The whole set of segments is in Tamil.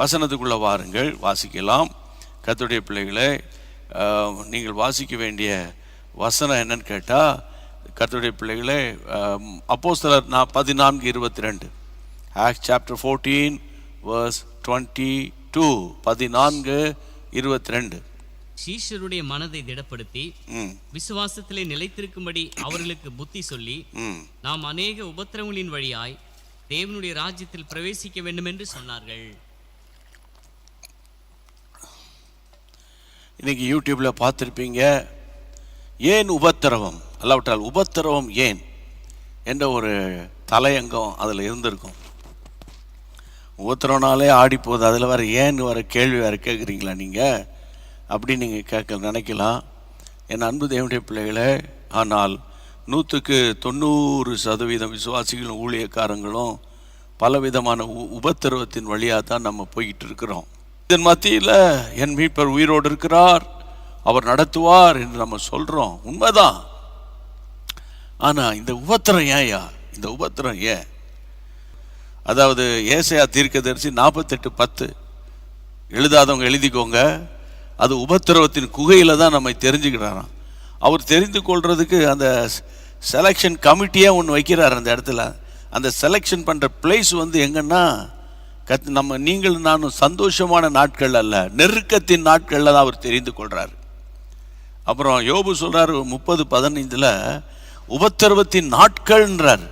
வசனத்துக்குள்ளே வாருங்கள், வாசிக்கலாம். கர்த்தருடைய பிள்ளைகளே, நீங்கள் வாசிக்க வேண்டிய வசனம் என்னன்னு கேட்டால், கர்த்தருடைய பிள்ளைகளே, அப்போஸ்தலர் 14:22, ஆக்ட்ஸ் சாப்டர் 14 verse 22, 14:22. சீஷருடைய மனதை திடப்படுத்தி விசுவாசத்திலே நிலைத்திருக்கும்படி அவர்களுக்கு புத்தி சொல்லி, நாம் அநேக உபத்திரவங்களின் வழியாய் தேவனுடைய ராஜ்யத்தில் பிரவேசிக்க வேண்டும் என்று சொன்னார்கள். இன்னைக்கு யூடியூப்ல பார்த்துருப்பீங்க, ஏன் உபத்திரவம், அல்லாவிட்டால் உபத்திரவம் ஏன் என்ற ஒரு தலையங்கம் அதில் இருந்திருக்கும். உபத்திரவனாலே ஆடி போகுது, அதில் வேறு ஏன்னு வர கேள்வி வேறு கேட்குறீங்களா நீங்கள்? அப்படி நீங்கள் கேட்க நினைக்கலாம். என் அன்பு தேவனுடைய பிள்ளைகளே, ஆனால் 100% விசுவாசிகளும் ஊழியக்காரங்களும் பலவிதமான உபத்திரவத்தின் வழியாக தான் நம்ம போய்கிட்டு இருக்கிறோம். இதன் மத்தியில் என் மீட்பர் உயிரோடு இருக்கிறார், அவர் நடத்துவார் என்று நம்ம சொல்கிறோம், உண்மைதான். ஆனால் இந்த உபத்திரம் ஏன்யா? இந்த உபத்திரம் ஏன்? அதாவது ஏசாயா தீர்க்கதரிசி 48:10 எழுதாதவங்க எழுதிக்கோங்க. அது உபத்திரவத்தின் குகையில் தான் நம்ம தெரிஞ்சுக்கிறாராம். அவர் தெரிந்து கொள்றதுக்கு அந்த செலெக்ஷன் கமிட்டியே ஒன்று வைக்கிறார். அந்த இடத்துல அந்த செலெக்ஷன் பண்ணுற பிளேஸ் எங்கன்னா நம்ம நீங்கள் நானும் சந்தோஷமான நாட்கள் அல்ல, நெருக்கத்தின் நாட்களில் தான் அவர் தெரிந்து கொள்கிறார். அப்புறம் யோபு சொல்கிறார் 30:15 உபத்திரவத்தின் நாட்கள்ன்றார்.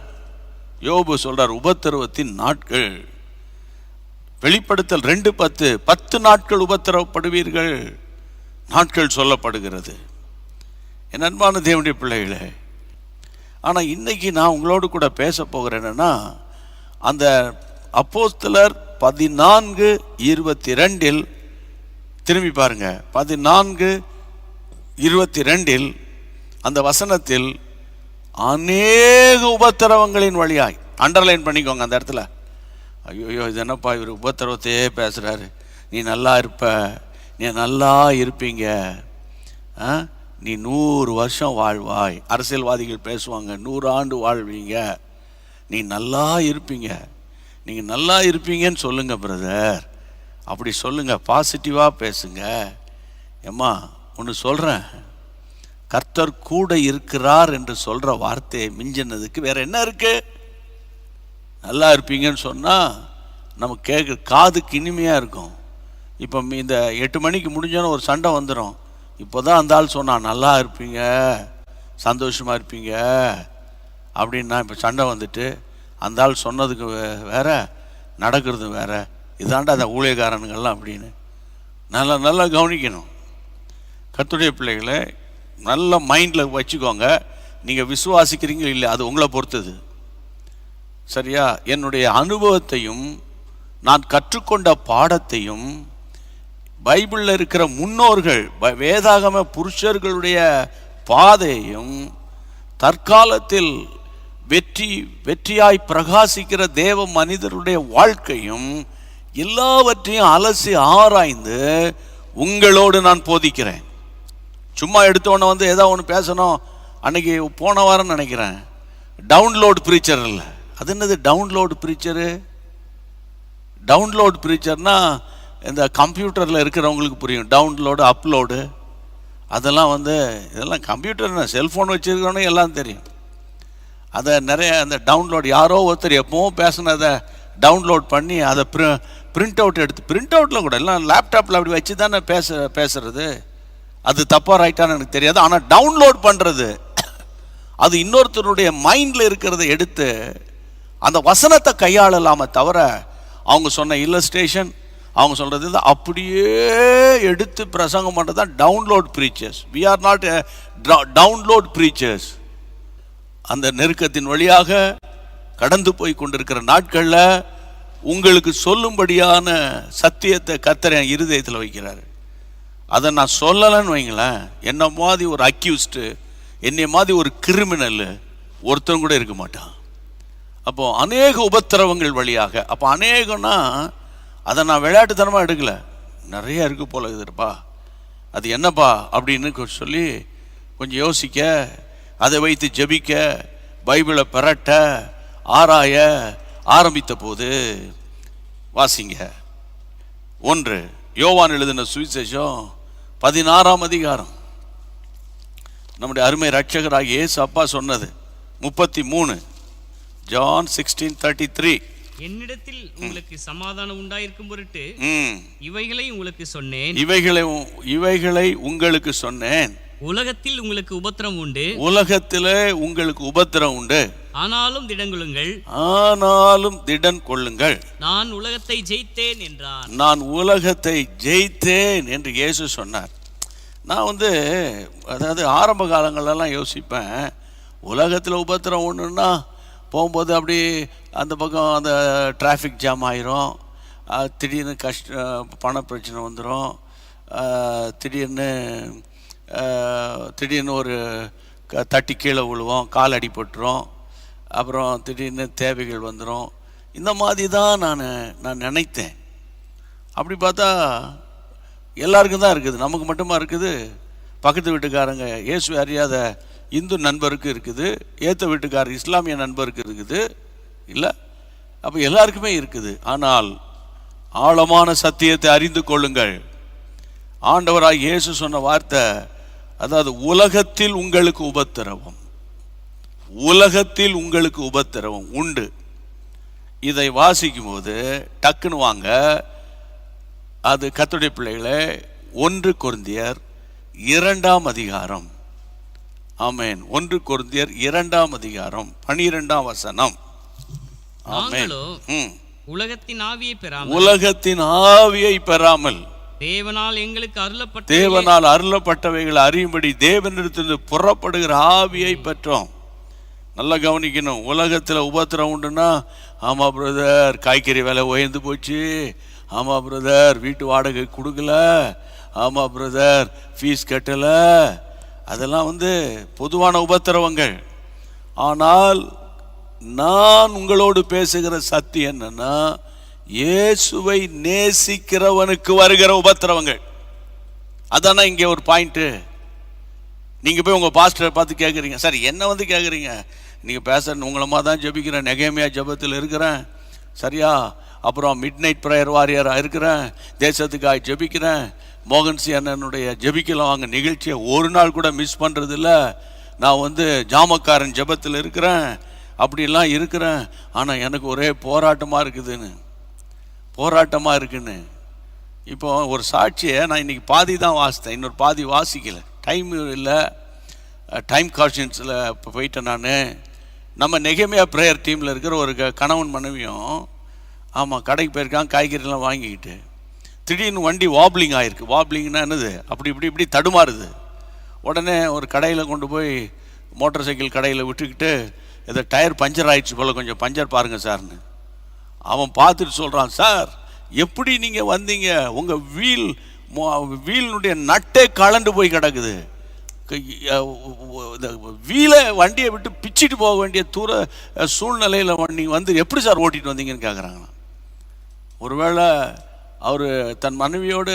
யோபு சொல்கிறார் உபத்திரவத்தின் நாட்கள். வெளிப்படுத்தல் 2:10 10 நாட்கள் உபத்திரவப்படுவீர்கள் நாட்கள் சொல்லப்படுகிறது. என் அன்பான தேவனுடைய பிள்ளைகளே, ஆனால் இன்னைக்கு நான் உங்களோடு கூட பேச போகிறேன் என்னன்னா, அந்த அப்போஸ்தலர் 14:22 திரும்பி பாருங்க. 14:22 அந்த வசனத்தில் அநேக உபத்திரவங்களின் வழியாய், அண்டர்லைன் பண்ணிக்கோங்க அந்த இடத்துல. ஐயோ இது என்னப்பா இவர் உபத்திரவத்தையே பேசுகிறாரு, நீ நல்லா இருப்ப, நீ நல்லா இருப்பீங்க, நீ 100 வருஷம் வாழ்வாய், அரசியல்வாதிகள் பேசுவாங்க 100 ஆண்டு வாழ்வீங்க, நீ நல்லா இருப்பீங்க, நீங்கள் நல்லா இருப்பீங்கன்னு சொல்லுங்க பிரதர், அப்படி சொல்லுங்க, பாசிட்டிவாக பேசுங்க. ஏம்மா ஒன்று சொல்கிறேன், கர்த்தர் கூட இருக்கிறார் என்று சொல்கிற வார்த்தையை மிஞ்சினதுக்கு வேற என்ன இருக்கு? நல்லா இருப்பீங்கன்னு சொன்னால் நம்ம கேட்க காதுக்கு இனிமையாக இருக்கும். இப்போ இந்த 8 மணிக்கு முடிஞ்சோன்னு ஒரு சண்டை வந்துடும். இப்போ தான் அந்த ஆள் சொன்னான் நல்லா இருப்பீங்க, சந்தோஷமாக இருப்பீங்க அப்படின்னா, இப்போ சண்டை வந்துட்டு அந்த ஆள் சொன்னதுக்கு வேற நடக்கிறது வேற. இதாண்டா அந்த ஊழியக்காரனுங்கள்லாம் அப்படின்னு நல்லா நல்லா கவனிக்கணும். கர்த்தருடைய பிள்ளைகளை நல்ல மைண்டில் வச்சுக்கோங்க. நீங்கள் விசுவாசிக்கிறீங்க இல்லை, அது உங்களை பொறுத்தது, சரியா? என்னுடைய அனுபவத்தையும் நான் கற்றுக்கொண்ட பாடத்தையும் பைபிளில் இருக்கிற முன்னோர்கள் வேதாகம புருஷர்களுடைய பாதையையும் தற்காலத்தில் வெற்றியாய் பிரகாசிக்கிற தேவ மனிதருடைய வாழ்க்கையும் எல்லாவற்றையும் அலசி ஆராய்ந்து உங்களோடு நான் போதிக்கிறேன். சும்மா எடுத்தோன்னே ஏதோ ஒன்று பேசணும். அன்னைக்கு போன வாரம் நினைக்கிறேன், டவுன்லோட் ப்ரீச்சர் இல்லை, அது என்னது டவுன்லோடு ப்ரீச்சரு? டவுன்லோட் ப்ரீச்சர்னா இந்த கம்ப்யூட்டரில் இருக்கிறவங்களுக்கு புரியும். டவுன்லோடு அப்லோடு அதெல்லாம் இதெல்லாம் கம்ப்யூட்டர் செல்ஃபோன் வச்சுருக்கணும் எல்லாம் தெரியும். அதை நிறைய அந்த டவுன்லோட் யாரோ ஒருத்தர் எப்பவும் பேசினதை டவுன்லோட் பண்ணி அதை பிரிண்ட் அவுட் எடுத்து, பிரிண்ட் அவுட்டில் கூட எல்லாம் லேப்டாப்பில் அப்படி வச்சு தானே பேசுறது. அது தப்பாக ரைட்டான்னு எனக்கு தெரியாது. ஆனால் டவுன்லோட் பண்ணுறது அது இன்னொருத்தருடைய மைண்டில் இருக்கிறத எடுத்து அந்த வசனத்தை கையாளலாமே தவிர அவங்க சொன்ன இல்லஸ்ட்ரேஷன், அவங்க சொல்கிறது அப்படியே எடுத்து பிரசங்கம் பண்ணுறது தான் download preachers. We are not download preachers. அந்த நெருக்கத்தின் வழியாக கடந்து போய் கொண்டிருக்கிற நாட்களில் உங்களுக்கு சொல்லும்படியான சத்தியத்தை கர்த்தர் என் இருதயத்தில் வைக்கிறாரு. அதை நான் சொல்லலைன்னு வைங்களேன், என்ன மாதிரி ஒரு அக்யூஸ்டு, என்னை மாதிரி ஒரு கிரிமினல் ஒருத்தரும் கூட இருக்க மாட்டான். அப்போ அநேக உபத்திரவங்கள் வழியாக, அப்போ அநேகம்னா அதை நான் விளையாட்டுத்தனமாக எடுக்கலை, நிறைய இருக்கு போல இதுப்பா, அது என்னப்பா அப்படின்னு சொல்லி கொஞ்சம் யோசிக்க, அதை வைத்து ஜெபிக்க, பைபிளை பெரட்ட ஆராய ஆரம்பித்த போது வாசிங்க 1 யோவான் எழுதின சுவிசேஷம் 16ஆம் அதிகாரம். நம்முடைய அருமை ரட்சகராகிய இயேசு அப்பா சொன்னது 33. John 16:33. என்னிடத்தில் உங்களுக்கு சமாதானம் உண்டாயிருக்கும் பொருட்டு இவைகளை உங்களுக்கு சொன்னேன். இவைகளை உங்களுக்கு சொன்னேன். உலகத்தில் உங்களுக்கு உபத்திரம் உண்டு. உலகத்திலே உங்களுக்கு உபத்திரம் உண்டு. ஆனாலும் திடங்கொள்ளுங்கள். ஆனாலும் திடன் கொள்ளுங்கள். நான் உலகத்தை ஜெயித்தேன் என்றார். நான் உலகத்தை ஜெயித்தேன் என்று இயேசு சொன்னார். நான் அதாவது ஆரம்ப காலங்களெல்லாம் யோசிப்பேன், உலகத்தில் உபத்திரம் ஒன்றுன்னா போகும்போது அப்படி அந்த பக்கம் அந்த டிராஃபிக் ஜாம் ஆயிரும், திடீர்னு பண பிரச்சனை வந்துடும், திடீர்னு ஒரு தட்டி கீழே விழுவோம், கால் அடிபட்டுரும், அப்புறம் திடீர்னு தேவைகள் வந்துடும். இந்த மாதிரி தான் நான் நினைத்தேன். அப்படி பார்த்தா எல்லாருக்கும் தான் இருக்குது, நமக்கு மட்டுமா இருக்குது? பக்கத்து வீட்டுக்காரங்க இயேசு அறியாத இந்து நண்பருக்கு இருக்குது, ஏற்ற வீட்டுக்காரர் இஸ்லாமிய நண்பருக்கு இருக்குது, இல்லை? அப்போ எல்லாருக்குமே இருக்குது. ஆனால் ஆழமான சத்தியத்தை அறிந்து கொள்ளுங்கள். ஆண்டவராய் இயேசு சொன்ன வார்த்தை, அதாவது உலகத்தில் உங்களுக்கு உபத்திரவம், உலகத்தில் உங்களுக்கு உபத்திரவம் உண்டு. இதை வாசிக்கும் போது டக்குன்னு வாங்க, அது கர்த்தருடைய பிள்ளைகளே 1 கொரிந்தியர் 2ஆம் அதிகாரம். ஆமென். 1 கொரிந்தியர் 2ஆம் அதிகாரம் 12ஆம் வசனம். ஆமென். உலகத்தின் ஆவியை பெறாமல், உலகத்தின் ஆவியை பெறாமல் தேவனால் அருளப்பட்டவைகள் அறியும்படி தேவனிடத்திலிருந்து புறப்படுகிற ஆவியை பெற்றோம். நல்லா கவனிக்கணும். உலகத்தில் உபத்திரம் உண்டுன்னா, ஆமா பிரதர் காய்கறி விலை உயர்ந்து போச்சு, ஆமா பிரதர் வீட்டு வாடகை கொடுக்கல, ஆமா பிரதர் ஃபீஸ் கட்டல, அதெல்லாம் பொதுவான உபத்திரவங்கள். ஆனால் நான் உங்களோடு பேசுகிற சத்தியம் என்னன்னா, இயேசுவை நேசிக்கிறவனுக்கு வருகிற உபத்திரவங்கள். அதானா இங்கே ஒரு பாயிண்ட்டு. நீங்க போய் உங்க பாஸ்டரை பார்த்து கேட்குறீங்க, சார் என்ன கேட்குறீங்க, நீங்க பேச உங்களமா தான் ஜெபிக்கிறேன், நெகேமியா ஜெபத்தில் இருக்கிறேன், சரியா? அப்புறம் மிட் நைட் ப்ரேயர் வாரியராக இருக்கிறேன், தேசத்துக்காக ஜெபிக்கிறேன், மோகன்சி அண்ணனுடைய ஜெபிக்கலாம் வாங்க நிகழ்ச்சியை ஒரு நாள் கூட மிஸ் பண்ணுறது இல்லை, நான் ஜாமக்காரன் ஜெபத்தில் இருக்கிறேன், அப்படிலாம் இருக்கிறேன். ஆனால் எனக்கு ஒரே போராட்டமாக இருக்குன்னு. இப்போ ஒரு சாட்சியை நான் இன்னைக்கு பாதி தான் வாசித்தேன், இன்னொரு பாதி வாசிக்கலை, டைம் இல்லை, டைம் கான்ஷியன்ஸில் இப்போ போயிட்டேன் நான். நம்ம நெகேமியா ப்ரேயர் டீமில் இருக்கிற ஒரு கணவன் மனைவியும் ஆமாம் கடைக்கு போயிருக்காங்க, காய்கறிலாம் வாங்கிக்கிட்டு திடீர்னு வண்டி வாப்ளிங் ஆகிருக்கு. வாப்ளிங்னா என்னது, அப்படி இப்படி தடுமாறுது. உடனே ஒரு கடையில் கொண்டு போய் மோட்டார் சைக்கிள் கடையில் விட்டுக்கிட்டு, ஏதோ டயர் பஞ்சர் ஆயிடுச்சு போல், கொஞ்சம் பஞ்சர் பாருங்கள் சார்னு. அவன் பார்த்துட்டு சொல்கிறான், சார் எப்படி நீங்கள் வந்தீங்க, உங்கள் வீலினுடைய நட்டே கலண்டு போய் கிடக்குது, வீலை வண்டியை விட்டு பிச்சுட்டு போக வேண்டிய சூழ்நிலையில் நீங்கள் எப்படி சார் ஓட்டிகிட்டு வந்தீங்கன்னு கேட்குறாங்கண்ணா. ஒருவேளை அவர் தன் மனைவியோடு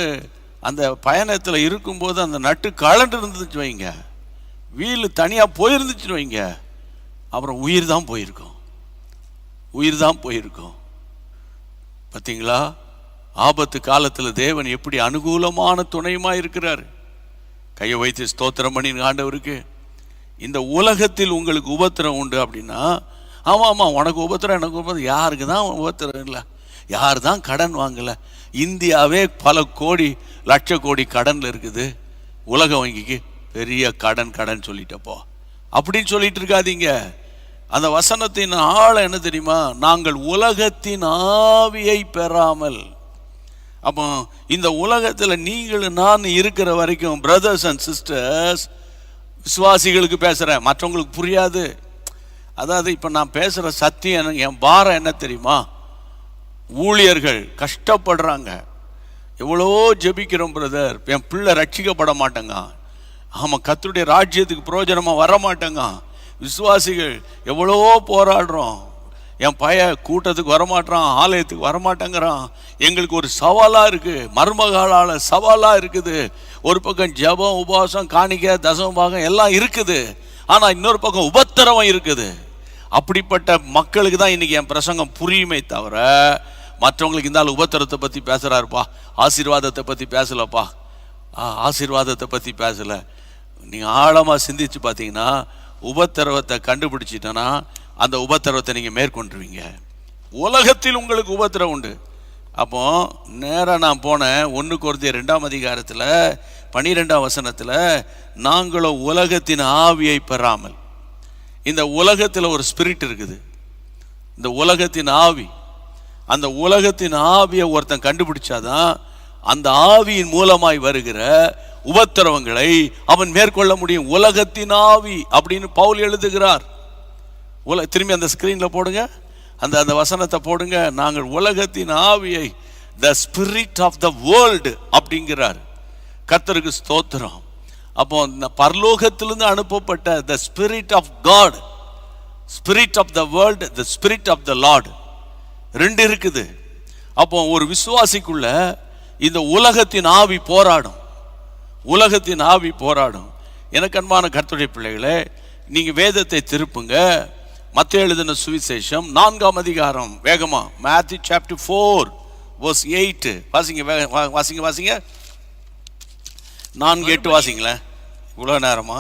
அந்த பயணத்தில் இருக்கும்போது அந்த நட்டு கலண்டு இருந்துச்சு வைங்க, வீல் தனியாக போயிருந்துச்சுன்னு வைங்க, அப்புறம் உயிர் தான் போயிருக்கோம். பார்த்தீங்களா, ஆபத்து காலத்தில் தேவன் எப்படி அனுகூலமான துணையுமாக இருக்கிறார். கையை வைத்து ஸ்தோத்திரம் பண்ணின ஆண்டவருக்கு. இந்த உலகத்தில் உங்களுக்கு உபத்திரம் உண்டு அப்படின்னா, ஆமாம் உனக்கு உபத்திரம் எனக்கு உபத்திரம், யாருக்கு தான் உபத்திரம் இல்லை, யார் தான் கடன் வாங்கலை? இந்தியாவே பல கோடி லட்ச கோடி கடனில் இருக்குது, உலக வங்கிக்கு பெரிய கடன் சொல்லிட்டப்போ அப்படின்னு சொல்லிட்டு இருக்காதீங்க. அந்த வசனத்தின் ஆழம் என்ன தெரியுமா, நாங்கள் உலகத்தின் ஆவியை பெறாமல். அப்போ இந்த உலகத்தில் நீங்களும் நான் இருக்கிற வரைக்கும் பிரதர்ஸ் அண்ட் சிஸ்டர்ஸ், விசுவாசிகளுக்கு பேசுகிறேன், மற்றவங்களுக்கு புரியாது. அதாவது இப்போ நான் பேசுகிற சத்தியம் என் பாரம் என்ன தெரியுமா, ஊழியர்கள் கஷ்டப்படுறாங்க, எவ்வளோ ஜெபிக்கிறோம் பிரதர், என் பிள்ளை ரட்சிக்கப்பட மாட்டேங்க, ஆமாம் கர்த்தருடைய ராஜ்யத்துக்கு பிரயோஜனமாக வர மாட்டேங்க, விசுவாசிகள் எவ்வளோ போராடுறோம், என் கூட்டத்துக்கு வரமாட்டான், ஆலயத்துக்கு வரமாட்டேங்கிறான், எங்களுக்கு ஒரு சவாலாக இருக்குது, மருமகாலால் சவாலாக இருக்குது. ஒரு பக்கம் ஜெபம் உபவாசம் காணிக்கை தசமபாகம் எல்லாம் இருக்குது, ஆனால் இன்னொரு பக்கம் உபத்திரவம் இருக்குது. அப்படிப்பட்ட மக்களுக்கு தான் இன்றைக்கி என் பிரசங்கம் புரியுமே தவிர மற்றவங்களுக்கு இந்த உபத்திரத்தை பற்றி பேசுகிறாருப்பா, ஆசீர்வாதத்தை பற்றி பேசலப்பா, ஆசீர்வாதத்தை பற்றி பேசலை. நீங்கள் ஆழமாக சிந்திச்சு பார்த்தீங்கன்னா உபத்திரவத்தை கண்டுபிடிச்சிட்டோன்னா அந்த உபத்திரவத்தை நீங்கள் மேற்கொண்டுருவீங்க. உலகத்தில் உங்களுக்கு உபத்திரம் உண்டு. அப்போ நேராக நான் போனேன் 1 கொரிந்தியர் 2ஆம் அதிகாரத்தில் 12ஆம் வசனத்தில், நாங்களோ உலகத்தின் ஆவியை பெறாமல். இந்த உலகத்தில் ஒரு ஸ்பிரிட் இருக்குது, இந்த உலகத்தின் ஆவி. அந்த உலகத்தின் ஆவியை ஒருத்தன் கண்டுபிடிச்சாதான் அந்த ஆவியின் மூலமாய் வருகிற உபத்திரவங்களை அவன் மேற்கொள்ள முடியும். உலகத்தின் ஆவி அப்படின்னு பவுல் எழுதுகிறார். திரும்பி அந்த ஸ்கிரீன்ல போடுங்க, அந்த வசனத்தை போடுங்க. நாங்கள் உலகத்தின் ஆவியை, the spirit of the world அப்படிங்கிறார். கர்த்தருக்கு ஸ்தோத்திரம். அப்போ பரலோகத்திலிருந்து அனுப்பப்பட்ட the spirit of God, spirit of the world, the spirit of the Lord, 2 இருக்குது. அப்போ ஒரு விசுவாசிக்குள்ள இந்த உலகத்தின் ஆவி போராடும், உலகத்தின் ஆவி போராடும். எனக்கு அன்பான கர்த்தருடைய பிள்ளைகளே, நீங்க வேதத்தை திருப்புங்க. மத்தேயு எழுதின சுவிசேஷம் 4ஆம் அதிகாரம், வேகமா, Matthew chapter 4 verse 8 வாசிங்க, வாசிங்க வாசிங்க. 4:8 வாசிங்களேன். இவ்வளவு நேரமா?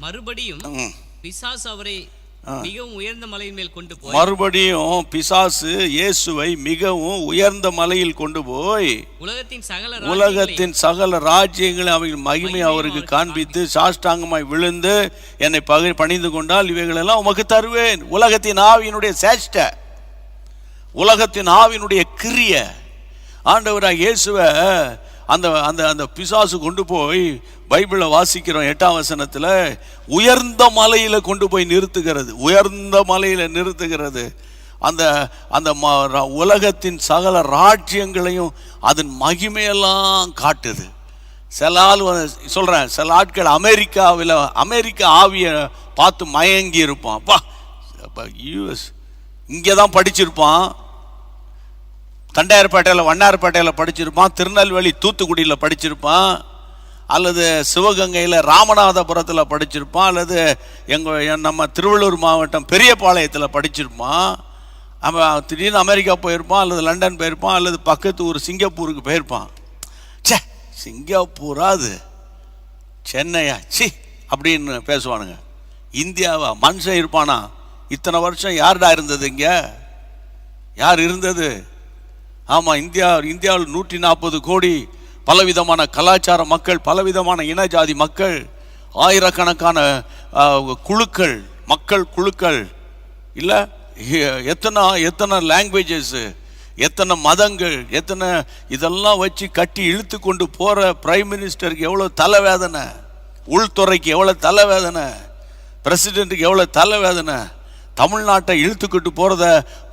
மறுபடியும் பிசாசு அவரை மிகவும் உயர்ந்த மலையின் மேல் கொண்டு போய், மறுபடியும் பிசாசு இயேசுவை மிகவும் உயர்ந்த மலையில் கொண்டு போய் உலகத்தின் சகல ராஜ்யங்களை அவைகள் மகிமை அவருக்கு காண்பித்து சாஷ்டாங்கமாய் விழுந்து என்னை பணிந்து கொண்டால் இவைகளெல்லாம் உமக்கு தருவேன். உலகத்தின் ஆவியினுடைய சேஷ்ட, உலகத்தின் ஆவியினுடைய கிரிய ஆண்டவராக இயேசுவை அந்த அந்த அந்த பிசாசு கொண்டு போய், பைபிளில் வாசிக்கிறோம் 8ஆம் வசனத்தில், உயர்ந்த மலையில் கொண்டு போய் நிறுத்துகிறது, உயர்ந்த மலையில் நிறுத்துகிறது. அந்த அந்த உலகத்தின் சகல ராஜ்யங்களையும் அதன் மகிமையெல்லாம் காட்டுது. சில ஆள் சொல்கிறேன், சில ஆட்கள் அமெரிக்காவில் அமெரிக்க ஆவியை பார்த்து மயங்கி இருப்பான். அப்பா யூஎஸ் இங்கே தான் படிச்சிருப்பான், தண்டையார்பேட்டையில் வண்ணார்பேட்டையில் படிச்சிருப்பான், திருநெல்வேலி தூத்துக்குடியில் படிச்சிருப்பான், அல்லது சிவகங்கையில் ராமநாதபுரத்தில் படிச்சிருப்பான், அல்லது நம்ம திருவள்ளூர் மாவட்டம் பெரியபாளையத்தில் படிச்சிருப்பான். அவன் திடீர்னு அமெரிக்கா போயிருப்பான், அல்லது லண்டன் போயிருப்பான், அல்லது பக்கத்து ஊர் சிங்கப்பூருக்கு போயிருப்பான். சே, சிங்கப்பூரா அது, சென்னையா சி அப்படின்னு பேசுவானுங்க. இந்தியாவா, மனுஷன் இருப்பானா? இத்தனை வருஷம் யார்டா இருந்தது இங்கே? யார் இருந்தது? ஆமாம், இந்தியாவில் 140 கோடி பலவிதமான கலாச்சார மக்கள், பலவிதமான இன ஜாதி மக்கள், ஆயிரக்கணக்கான குழுக்கள், மக்கள் குழுக்கள், இல்லை எத்தனை லாங்குவேஜஸ், எத்தனை மதங்கள், எத்தனை இதெல்லாம் வச்சு கட்டி இழுத்து கொண்டு போகிற பிரைம் மினிஸ்டருக்கு எவ்வளோ தலைவேதனை, உள்துறைக்கு எவ்வளோ தலைவேதனை, பிரசிடென்ட்டுக்கு எவ்வளோ தலைவேதனை, தமிழ்நாட்டை இழுத்துக்கிட்டு போகிறத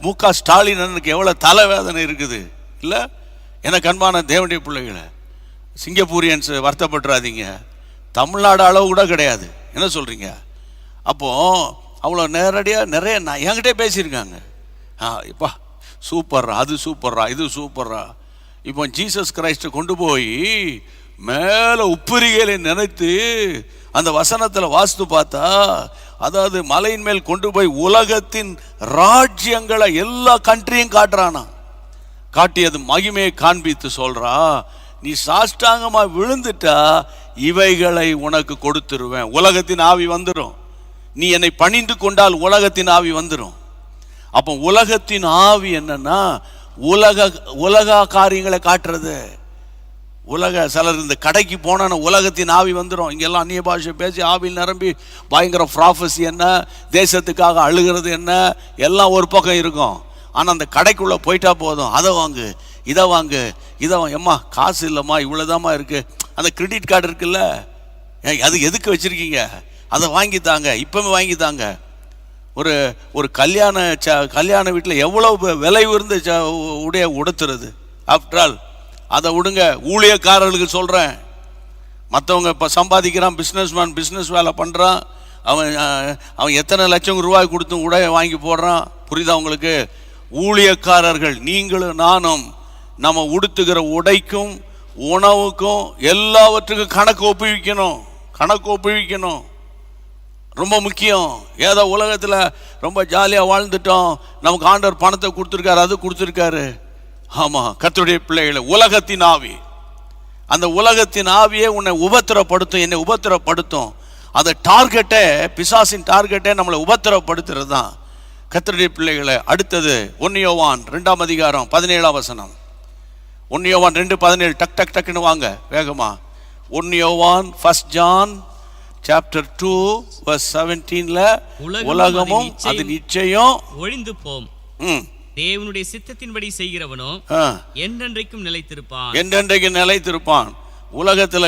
மு.க. ஸ்டாலினுக்கு எவ்வளோ தலைவேதனை இருக்குது. இல்லை, எனக்கு அன்பான தேவனுடைய பிள்ளைகளை, சிங்கப்பூரியன்ஸ் வருத்தப்பட்டுறாதீங்க, தமிழ்நாடு அளவு கூட கிடையாது. என்ன சொல்கிறீங்க? அப்போது அவ்வளோ நேரடியாக நிறைய என்கிட்டே பேசியிருக்காங்க. இப்பா சூப்பர்ரா, அது சூப்பர்ரா, இது சூப்பர்ரா. இப்போ ஜீசஸ் கிரைஸ்ட்டை கொண்டு போய் மேலே உப்பரிகளை நினைத்து அந்த வசனத்தில் வாசித்து பார்த்தா, அதாவது மலையின் மேல் கொண்டு போய் உலகத்தின் ராஜ்யங்களை எல்லா கண்ட்ரியும் காட்டுறானா, காட்டியது மகிமையை காண்பித்து சொல்றா, நீ சாஷ்டாங்கமா விழுந்துட்டா இவைகளை உனக்கு கொடுத்துருவேன். உலகத்தின் ஆவி வந்துடும். நீ என்னை பணிந்து கொண்டால் உலகத்தின் ஆவி வந்துடும். அப்போ உலகத்தின் ஆவி என்னன்னா உலக காரியங்களை காட்டுறது. சிலர் இந்த கடைக்கு போன உலகத்தின் ஆவி வந்துடும். இங்கெல்லாம் அந்நிய பாஷை பேசி ஆவியில் நிரம்பி பயங்கர ப்ராஃபஸி என்ன, தேசத்துக்காக அழுகிறது என்ன, எல்லாம் ஒரு பக்கம் இருக்கும். ஆனால் அந்த கடைக்குள்ளே போயிட்டா போதும், அதை வாங்கு, இதை வாங்கு, இதை எம்மா காசு இல்லைம்மா, இவ்வளோதாம்மா இருக்குது, அந்த கிரெடிட் கார்டு இருக்குல்ல, அது எதுக்கு வச்சுருக்கீங்க, அதை வாங்கித்தாங்க, இப்போவே வாங்கித்தாங்க. ஒரு கல்யாண வீட்டில் எவ்வளோ விலை உயர்ந்த உடைய உடுத்துறது. ஆஃப்டர் ஆல் அதை விடுங்க, ஊழியக்காரர்களுக்கு சொல்கிறேன். மற்றவங்க இப்போ சம்பாதிக்கிறான், பிஸ்னஸ் வேலை பண்ணுறான், அவன் எத்தனை லட்சம் ரூபாய் கொடுத்தும் உடைய வாங்கி போடுறான். புரியுதா உங்களுக்கு? ஊழியக்காரர்கள் நீங்களும் நானும் நம்ம உடுத்துகிற உடைக்கும் உணவுக்கும் எல்லாவற்றுக்கும் கணக்கு ஒப்புவிக்கணும். ரொம்ப முக்கியம். ஏதோ உலகத்தில் ரொம்ப ஜாலியாக வாழ்ந்துட்டோம், நமக்கு ஆண்டவர் பணத்தை கொடுத்துருக்காரு, அது கொடுத்துருக்காரு. ஆமா, கர்த்தருடைய பிள்ளைகளை, உலகத்தின் ஆவி, அந்த உலகத்தின் ஆவியே உன்னை உபத்திரப்படுத்தும், என்னை உபத்திரப்படுத்தும். அந்த டார்கெட்டே, பிசாசின் டார்கெட்டே நம்மளை உபத்திரப்படுத்துறது தான். கர்த்தருடைய பிள்ளைகளை, அடுத்தது 1 யோவான் 2ஆம் அதிகாரம் 17ஆம் வசனம். 1 யோவான் 2:17. டக் டக் டக்குன்னு வாங்க வேகமா. 1 யோவான் 1 John chapter 2 verse 17ல உலகமும் அதன் இச்சையும் ஒழிந்து போம், தேவனுடைய சித்தத்தின்படி செய்கிறவனோ என்றென்றைக்கும் நிலைத்திருப்பான். என்றென்றைக்கும் நிலைத்திருப்பான். உலகத்துல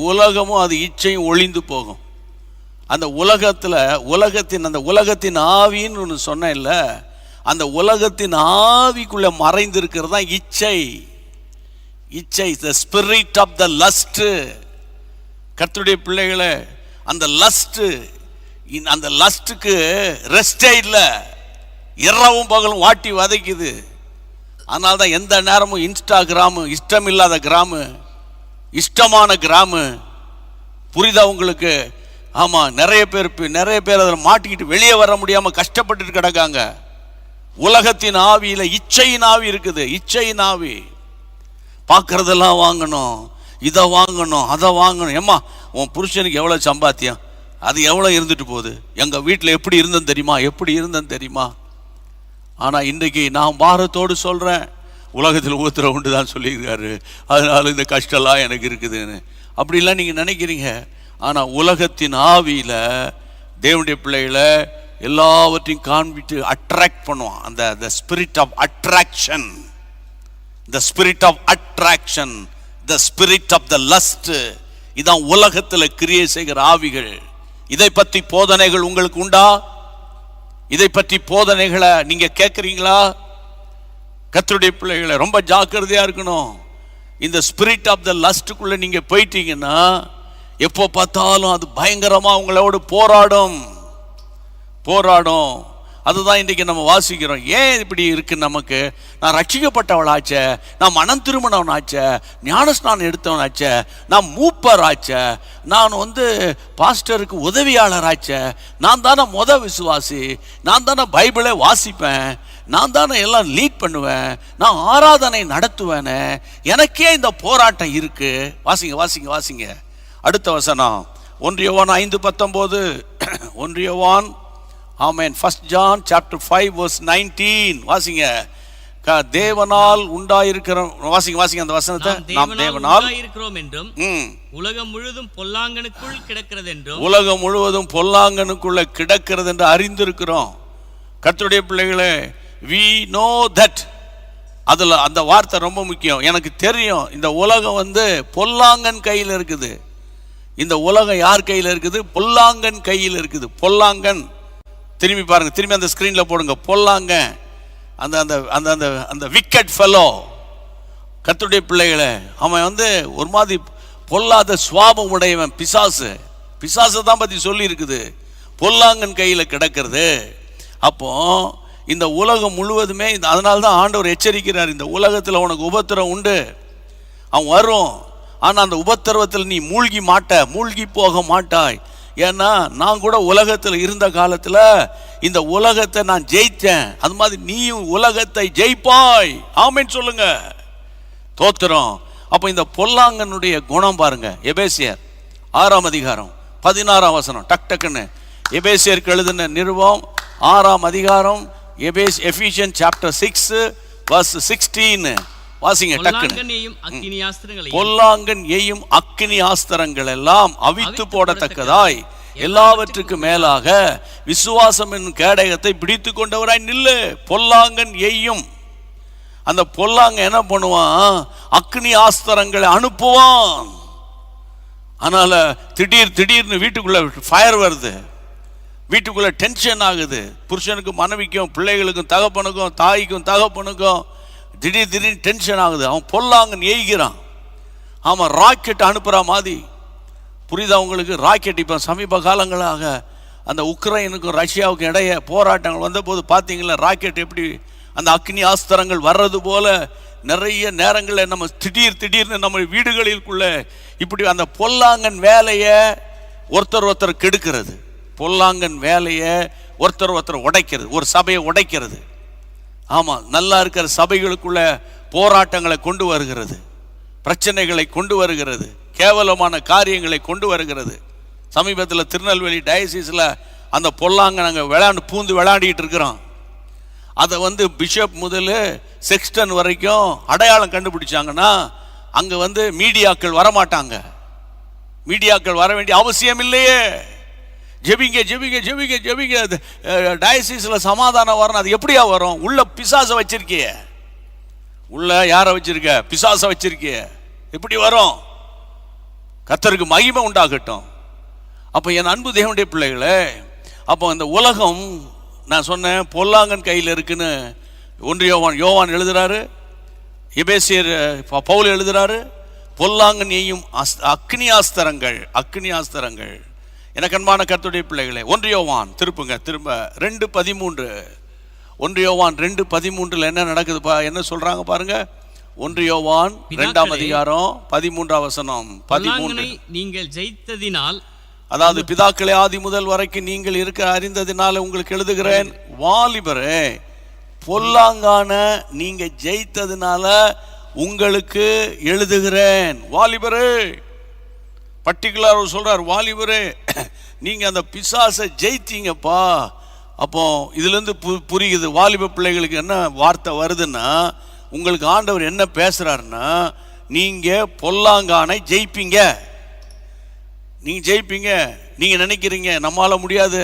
உலகமும் அது இச்சையும் ஒழிந்து போகும். அந்த உலகத்துல அந்த உலகத்தின் ஆவின்னு ஒன்று சொன்ன இல்ல, அந்த உலகத்தின் ஆவிக்குள்ள மறைந்திருக்கிறது தான் இச்சை. இச்சை, the spirit of the lust. கர்த்தருடைய பிள்ளைகளை, அந்த லஸ்ட், அந்த லஸ்ட்டுக்கு ரெஸ்டே இல்லை, இரவும் பகலும் வாட்டி வதைக்குது. அதனால தான் எந்த நேரமும் இன்ஸ்டாகிராமு, இஷ்டம் இல்லாத கிராமு, இஷ்டமான கிராமு. புரியுதா உங்களுக்கு? ஆமாம், நிறைய பேர் அதில் மாட்டிக்கிட்டு வெளியே வர முடியாமல் கஷ்டப்பட்டு கிடக்காங்க. உலகத்தின் ஆவியில் இச்சையின் ஆவி இருக்குது. இச்சையின் ஆவி. பார்க்கறதெல்லாம் வாங்கணும், இதை வாங்கணும், அதை வாங்கணும். ஏம்மா, உன் புருஷனுக்கு எவ்வளோ சம்பாத்தியம், அது எவ்வளோ இருந்துட்டு போகுது, எங்கள் வீட்டில் எப்படி இருந்தேன்னு தெரியுமா? ஆனால் இன்றைக்கி நான் பாரத்தோடு சொல்கிறேன், உலகத்தில் உபத்திரம் உண்டு தான் சொல்லியிருக்காரு, அதனால இந்த கஷ்டம்லாம் எனக்கு இருக்குதுன்னு. அப்படிலாம் நீங்கள் நினைக்கிறீங்க. ஆனால் உலகத்தின் ஆவியில் தேவனுடைய பிள்ளைகளை எல்லாவற்றையும் காண்பிட்டு அட்ராக்ட் பண்ணுவான். அந்த spirit of attraction, the spirit of attraction, the spirit of the lust. இதான் உலகத்தில் கிரியை செய்கிற ஆவிகள். இதை பற்றி போதனைகள் உங்களுக்கு உண்டா? இதை பற்றி போதனைகளை நீங்க கேட்குறீங்களா? கர்த்தருடைய பிள்ளைகளை, ரொம்ப ஜாக்கிரதையா இருக்கணும். இந்த ஸ்பிரிட் ஆஃப் த லஸ்ட்டுக்குள்ள நீங்க போயிட்டீங்கன்னா எப்போ பார்த்தாலும் அது பயங்கரமா உங்களோடு போராடும். அதுதான் இன்றைக்கி நம்ம வாசிக்கிறோம். ஏன் இப்படி இருக்கு நமக்கு? நான் ரட்சிக்கப்பட்டவள் ஆச்சே, நான் மனம் திரும்பினவன் ஆச்சே, ஞானஸ்நானம் எடுத்தவன் ஆச்சே, நான் மூப்பர் ஆச்சே, நான் பாஸ்டருக்கு உதவியாளர் ஆச்சே, நான் தானே விசுவாசி, நான் தானே பைபிளை வாசிப்பேன், நான் தானே எல்லாம் லீட் பண்ணுவேன், நான் ஆராதனை நடத்துவேனே, எனக்கே இந்த போராட்டம் இருக்கு. வாசிங்க அடுத்த வசனம். 1 யோவான் 5:19. 1 யோவான், ஆமென், 1 John chapter 5 verse 19. வாசிங்க. தேவனால் உண்டாயிருக்கிற, வாசிங்க அந்த வசனத்தை. நாம் தேவனால் உண்டாயிருக்கிறோம் என்றும் உலகம் முழுவதும் பொல்லாங்கனுக்குள் கிடக்கிறது என்றும், உலகம் முழுவதும் பொல்லாங்கனுக்குள்ள கிடக்கிறது என்று அறிந்திருக்கிறோம். கர்த்தருடைய பிள்ளைகளே, we know that. அதுல அந்த வார்த்தை ரொம்ப முக்கியம். எனக்கு தெரியும் இந்த உலகம் பொல்லாங்கன் கையில் இருக்குது. இந்த உலகம் யார் கையில் இருக்குது? பொல்லாங்கன் கையில் இருக்குது. பொல்லாங்கன், திரும்பி பாருங்க, திரும்பி அந்த ஸ்கிரீன்ல போடுங்க. பொல்லாங்க, அந்த அந்த அந்த அந்த அந்த விக்கெட் ஃபெலோ. கர்த்தருடைய பிள்ளைகளை, அவன் ஒரு மாதிரி பொல்லாத சுவாபம் உடையவன், பிசாசை தான் பத்தி சொல்லி இருக்குது. பொல்லாங்கன் கையில கிடக்கிறது. அப்போ இந்த உலகம் முழுவதுமே, அதனால தான் ஆண்டவர் எச்சரிக்கிறார், இந்த உலகத்தில் உனக்கு உபத்திரம் உண்டு, அவன் வரும். ஆனால் அந்த உபத்திரவத்தில் நீ மூழ்கி போக மாட்டாய். ஏன்னா நான் கூட உலகத்தில் இருந்த காலத்தில் இந்த உலகத்தை நான் ஜெயித்தேன். அது மாதிரி நீயும் உலகத்தை ஜெயிப்பாய். ஆமென் சொல்லுங்க. தோத்திரம். அப்போ இந்த பொல்லாங்கனுடைய குணம் பாருங்க. எபேசியர் 6ஆம் அதிகாரம் 16ஆம் வசனம். டக்குன்னு எபேசியருக்கு எழுதின நிருபம் 6ஆம் அதிகாரம், எஃபீசியன் chapter 6 verse 16. வாசிங்க டக்குன்னு. பொல்லாங்கன் எய்யும் அக்கினி ஆஸ்திரங்கள் எல்லாம் அவித்து போடத்தக்கதாய் எல்லாவற்றுக்கும் மேலாக விசுவாசம் என்னும் கேடயத்தை பிடித்து கொண்டவராய் நில்லு. பொல்லாங்கன் எய்யும், அந்த பொல்லாங்க என்ன பண்ணுவான்? அக்கினி ஆஸ்திரங்களை அனுப்புவான். அதனால திடீர்னு வீட்டுக்குள்ள ஃபயர் வருது, வீட்டுக்குள்ள டென்ஷன் ஆகுது. புருஷனுக்கும் மனைவிக்கும் பிள்ளைகளுக்கும் தகப்பனுக்கும் தாய்க்கும் தகப்பனுக்கும் திடீர்னு டென்ஷன் ஆகுது. அவன் பொல்லாங்கன் எய்கிறான். ஆமாம், ராக்கெட் அனுப்புகிற மாதிரி. புரியுதா உங்களுக்கு? ராக்கெட் இப்போ சமீப காலங்களாக அந்த உக்ரைனுக்கும் ரஷ்யாவுக்கும் இடையே போராட்டங்கள் வந்தபோது பார்த்தீங்களா, ராக்கெட் எப்படி அந்த அக்னி ஆஸ்திரங்கள் வர்றது போல நிறைய நேரங்களில் நம்ம திடீர்னு நம்ம வீடுகளிற்குள்ள இப்படி அந்த பொல்லாங்கன் வேலையை ஒருத்தர் கெடுக்கிறது. பொல்லாங்கன் வேலையை ஒருத்தர் உடைக்கிறது, ஒரு சபையை உடைக்கிறது. ஆமாம், நல்லா இருக்கிற சபைகளுக்குள்ள போராட்டங்களை கொண்டு வருகிறது, பிரச்சனைகளை கொண்டு வருகிறது, கேவலமான காரியங்களை கொண்டு வருகிறது. சமீபத்தில் திருநெல்வேலி டயசிஸில் அந்த பொல்லாங்க நாங்கள் பூந்து விளையாடிட்டு இருக்கிறோம். அதை பிஷப் முதல்ல செக்ஸ்டன் வரைக்கும் அடையாளம் கண்டுபிடிச்சாங்கன்னா அங்கே மீடியாக்கள் வரமாட்டாங்க. மீடியாக்கள் வர வேண்டிய அவசியம் இல்லையே. ஜெபிங்க ஜெபிங்க ஜெபிங்க ஜெபிங்க, டயசிஸில் சமாதானம் வரணும். அது எப்படியா வரும்? உள்ள பிசாசை வச்சிருக்கிய, உள்ள யாரை வச்சிருக்க? பிசாசை வச்சிருக்கிய, எப்படி வரும்? கர்த்தருக்கு மகிமை உண்டாகட்டும். அப்போ என் அன்பு தேவனுடைய பிள்ளைகளே, அப்போ இந்த உலகம் நான் சொன்னேன் பொல்லாங்கன் கையில் இருக்குன்னு 1 யோவான் எழுதுறாரு, எபேசியர் பவுல் எழுதுறாரு. பொல்லாங்கன் எய்யும் அக்னியாஸ்திரங்கள். எனக்கு அன்பான கர்த்தருடைய பிள்ளைகளே, 1 யோவான் திரும்ப 2:13. 1 யோவான் 2:13 என்ன நடக்குதுப்பா? என்ன சொல்றாங்க பாருங்க. 1 யோவான் 2ஆம் அதிகாரம் 13ஆம் வசனம். 13 நீங்கள் ஜெயித்ததினால், அதாவது பிதாக்களே ஆதி முதல் வரைக்கும் நீங்கள் இருக்க அறிந்ததினால உங்களுக்கு எழுதுகிறேன். வாலிபரே, பொல்லாங்கான நீங்க ஜெயித்ததினால உங்களுக்கு எழுதுகிறேன். வாலிபரே, பர்டிகுலர் சொல்றார், வாலிபரே நீங்க அந்த பிசாசை ஜெயித்தீங்கப்பா. அப்போ இதுல இருந்து புரியுது வாலிப பிள்ளைகளுக்கு என்ன வார்த்தை வருதுன்னா, உங்களுக்கு ஆண்டவர் என்ன பேசுறாருன்னா, நீங்க பொல்லாங்கானை ஜெயிப்பீங்க. நீங்க ஜெயிப்பீங்க. நீங்க நினைக்கிறீங்க நம்மால முடியாது,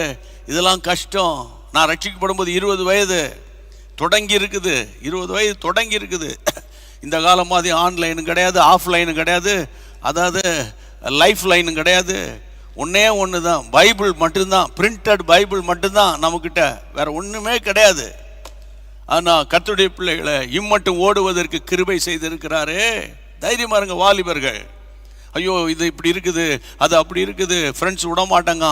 இதெல்லாம் கஷ்டம். நான் ரட்சிக்கப்படும் போது 20 வயது தொடங்கி இருக்குது. 20 வயது தொடங்கி இருக்குது. இந்த காலம் மாதிரி ஆன்லைனும் கிடையாது, ஆஃப்லைனும் கிடையாது, அதாவது லைஃப் லைனும் கிடையாது. ஒன்னே ஒன்று தான், பைபிள் மட்டும்தான், பிரிண்டட் பைபிள் மட்டும்தான் நம்மக்கிட்ட, வேற ஒன்றுமே கிடையாது. ஆனால் கர்த்தருடைய பிள்ளைகளை இம்மட்டும் ஓடுவதற்கு கிருபை செய்திருக்கிறாரே. தைரியமா இருங்க வாலிபர்கள். ஐயோ இது இப்படி இருக்குது, அது அப்படி இருக்குது, ஃப்ரெண்ட்ஸ் விடமாட்டாங்க,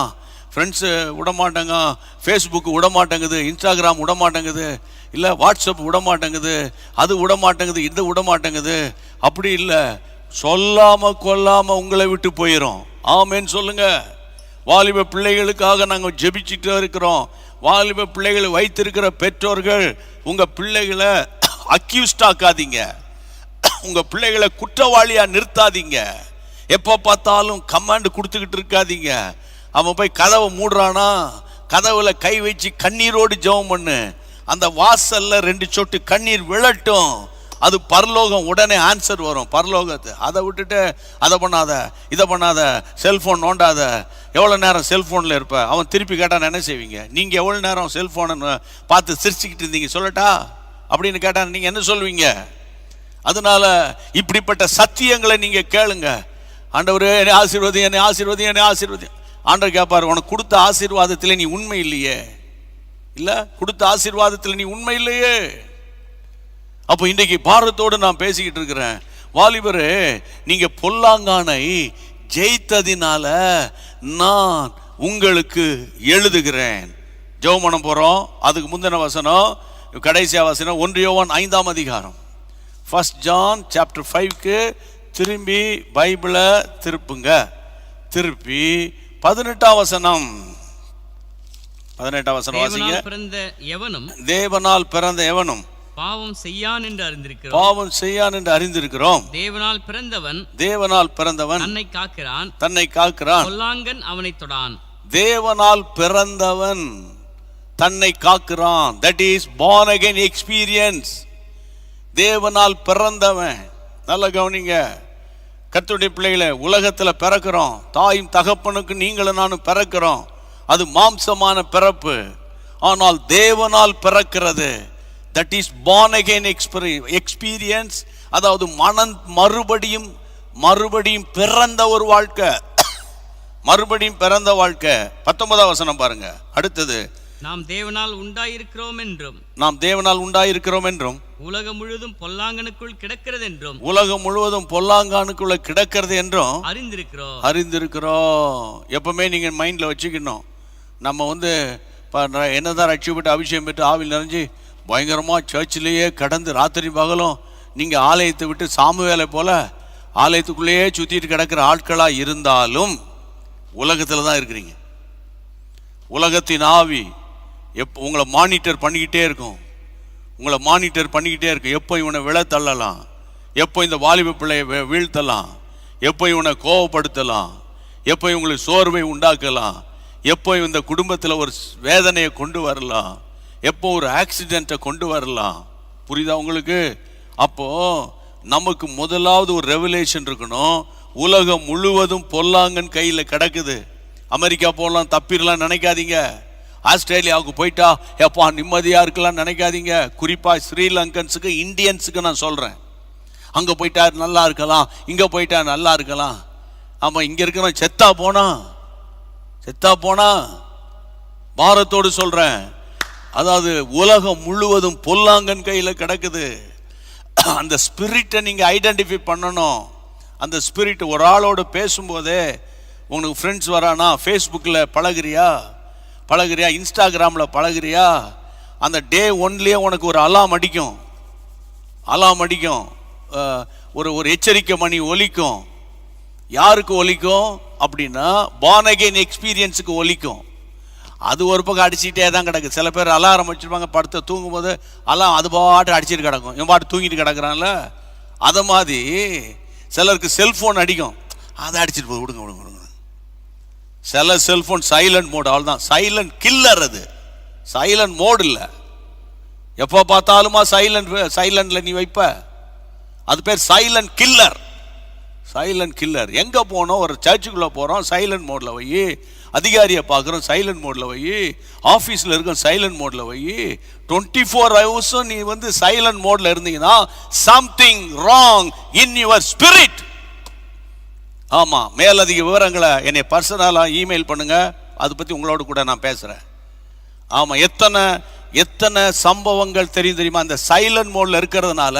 ஃபேஸ்புக்கு விடமாட்டேங்குது, இன்ஸ்டாகிராம் விடமாட்டேங்குது, இல்லை வாட்ஸ்அப் விடமாட்டேங்குது, அது விடமாட்டேங்குது, இது விடமாட்டேங்குது. அப்படி இல்லை, சொல்லாமல் கொல்லாமல் உங்களை விட்டு போயிடும். ஆமேன்னு சொல்லுங்க. வாலிப பிள்ளைகளுக்காக நாங்கள் ஜெபிச்சுட்டு இருக்கிறோம். வாலிப பிள்ளைகளை வைத்திருக்கிற பெற்றோர்கள் உங்கள் பிள்ளைகளை அக்யூஸ்ட் ஆக்காதீங்க, உங்கள் பிள்ளைகளை குற்றவாளியாக நிறுத்தாதீங்க. எப்போ பார்த்தாலும் கமாண்ட் கொடுத்துக்கிட்டு இருக்காதீங்க. அவன் போய் கதவை மூடுறானா, கதவுல கை வச்சு கண்ணீரோடு ஜெபம் பண்ணு. அந்த வாசல்ல 2 சொட்டு கண்ணீர் விழட்டும், அது பரலோகம் உடனே ஆன்சர் வரும். பரலோகத்தை அதை விட்டுட்டு அதை பண்ணாத, இதை பண்ணாத, செல்போன் நோண்டாத. எவ்வளோ நேரம் செல்போனில் இருப்ப? அவன் திருப்பி கேட்டான் என்ன செய்வீங்க? நீங்கள் எவ்வளோ நேரம் செல்போனை பார்த்து சிரிச்சுக்கிட்டு இருந்தீங்க சொல்லட்டா அப்படின்னு கேட்டான், நீங்கள் என்ன சொல்வீங்க? அதனால இப்படிப்பட்ட சத்தியங்களை நீங்கள் கேளுங்க. ஆண்டவரே என்னை ஆசீர்வதி, என்னை ஆசீர்வதி, என்னை ஆசீர்வதி. ஆண்டவர் கேட்பார், உனக்கு கொடுத்த ஆசீர்வாதத்தில் நீ உண்மை இல்லையே, இல்லை கொடுத்த ஆசீர்வாதத்தில் நீ உண்மை இல்லையே. அப்போ இன்றைக்கு பாரத்தோடு நான் பேசிக்கிட்டு இருக்கிறேன். வாலிபரே, நீங்க பொல்லாங்கானை ஜெயித்ததினால நான் உங்களுக்கு எழுதுகிறேன். ஜெபம் பண்ண போறோம். அதுக்கு முந்தின வசனம், கடைசியா வசனம் 1 யோவான் 5ஆம் அதிகாரம், 1 John chapter 5க்கு திரும்பி பைபிளை திருப்புங்க. திருப்பி 18ஆம் வசனம் வாசிங்க. தேவனால் பிறந்த எவனும் பாவம் செய்யான் என்று அறிந்திருக்கிறோம். தேவனால் பிறந்தவன் தன்னை காக்கிறான். பொல்லாங்கன் அவனை தொடான். தேவனால் பிறந்தவன் தன்னை காக்கிறான். That is born again experience. தேவனால் பிறந்தவன். நல்ல கவனிங்க கர்த்தருடைய பிள்ளைகளை, உலகத்தில் பிறக்கிறோம், தாயும் தகப்பனுக்கு நீங்களும் நானும் பிறக்கிறோம். அது மாம்சமான பிறப்பு. ஆனால் தேவனால் பிறக்கிறது, that is born again experience. அதாவது மறுபடியும் பிறந்த ஒரு வாழ்க்கை, மறுபடியும் பிறந்த வாழ்க்கை. 19ஆம் வசனம் பாருங்க. அடுத்தது, நாம் தேவனால் உண்டாயிருக்கிறோம் என்றும் உலகம் முழுவதும் பொல்லாங்கனுக்குள் கிடக்கிறது என்றும் அறிந்திருக்கிறோம். எப்பவுமே நீங்க மைண்ட்ல வச்சுக்கணும். நம்ம என்னதான் ரட்சிக்கப்பட்டு அபிஷேகம் பெற்று ஆவில் நிறைஞ்சு பயங்கரமா சர்ச்சிலேயே கடந்து ராத்திரி பகலும் நீங்க ஆலயத்தை விட்டு சாமுவேலை போல ஆலயத்துக்குள்ளேயே சுத்திட்டு கிடக்கிற ஆட்களா இருந்தாலும் உலகத்துல தான் இருக்கிறீங்க. உலகத்தின் ஆவி உங்களை மானிட்டர் பண்ணிக்கிட்டே இருக்கும். உங்களை மானிட்டர் பண்ணிக்கிட்டே இருக்கு. எப்போ இவனை விழ தள்ளலாம், எப்போ இந்த வாலிப பிள்ளையை வீழ்த்தலாம், எப்போ இவனை கோவப்படுத்தலாம், எப்போ இவங்களுக்கு சோர்வை உண்டாக்கலாம், எப்போ இந்த குடும்பத்தில் ஒரு வேதனையை கொண்டு வரலாம், எப்போ ஒரு ஆக்சிடென்ட்டை கொண்டு வரலாம். புரியுதா உங்களுக்கு? அப்போ நமக்கு முதலாவது ஒரு ரெவலேஷன் இருக்கணும். உலகம் முழுவதும் பொல்லாங்கன் கையில் கிடக்குது. அமெரிக்கா போகலாம் தப்பிடலாம் நினைக்காதீங்க. ஆஸ்திரேலியாவுக்கு போயிட்டா எப்பா நிம்மதியாக இருக்கலாம் நினைக்காதீங்க. குறிப்பாக ஸ்ரீலங்கன்ஸுக்கு, இந்தியன்ஸுக்கு நான் சொல்கிறேன். அங்கே போயிட்டா நல்லா இருக்கலாம், இங்கே போயிட்டா நல்லா இருக்கலாம். ஆமாம், இங்கே இருக்கிற செத்தா போனா பாரத்தோடு சொல்கிறேன். அதாவது உலகம் முழுவதும் பொல்லாங்கன் கையில் கிடக்குது. அந்த ஸ்பிரிட்டை நீங்கள் ஐடென்டிஃபை பண்ணணும். அந்த ஸ்பிரிட் ஒரு ஆளோட பேசும்போதே, உனக்கு ஃப்ரெண்ட்ஸ் வரானா, ஃபேஸ்புக்கில் பழகுறியா, இன்ஸ்டாகிராமில் பழகுறியா, அந்த டே ஒன்லேயே உனக்கு ஒரு அலாம் அடிக்கும். ஒரு எச்சரிக்கை மணி ஒலிக்கும். யாருக்கு ஒலிக்கும் அப்படின்னா, born again எக்ஸ்பீரியன்ஸுக்கு ஒலிக்கும். அது ஒரு பக்கம் அடிச்சுட்டே தான் கிடக்கு. சில பேர் அலாரம் வச்சுருப்பாங்க, படுத்த தூங்கும்போது அலாம் அது பாட்டு அடிச்சுட்டு கிடக்கும். இவன் பாட்டு தூங்கிட்டு கிடக்குறான்ல. அதை மாதிரி சிலருக்கு செல்ஃபோன் அடிக்கும், அதை அடிச்சுட்டு போய் விடுங்க. சில செல்ஃபோன் சைலண்ட் மோடு, அவ்வளோதான். Silent killer. அது சைலண்ட் மோடு இல்லை. எப்போ பார்த்தாலுமா சைலண்டில் நீ வைப்ப, அது பேர் சைலண்ட் கில்லர். எங்கே போனோம், ஒரு சர்ச்சுக்குள்ளே போகிறோம், சைலண்ட் மோடில் வை. அதிகாரியை பார்க்குறோம், சைலண்ட் மோடில் வை. ஆஃபீஸில் இருக்கோம், சைலண்ட் மோடில் வை. 24 hours நீ சைலண்ட் மோடில் இருந்தீங்கன்னா something wrong in your spirit. ஆமாம், மேலதிக விவரங்களை என்னை பர்சனலாக இமெயில் பண்ணுங்க, அதை பற்றி உங்களோட கூட நான் பேசுகிறேன். ஆமாம், எத்தனை சம்பவங்கள் தெரியுமா? அந்த சைலண்ட் மோடில் இருக்கிறதுனால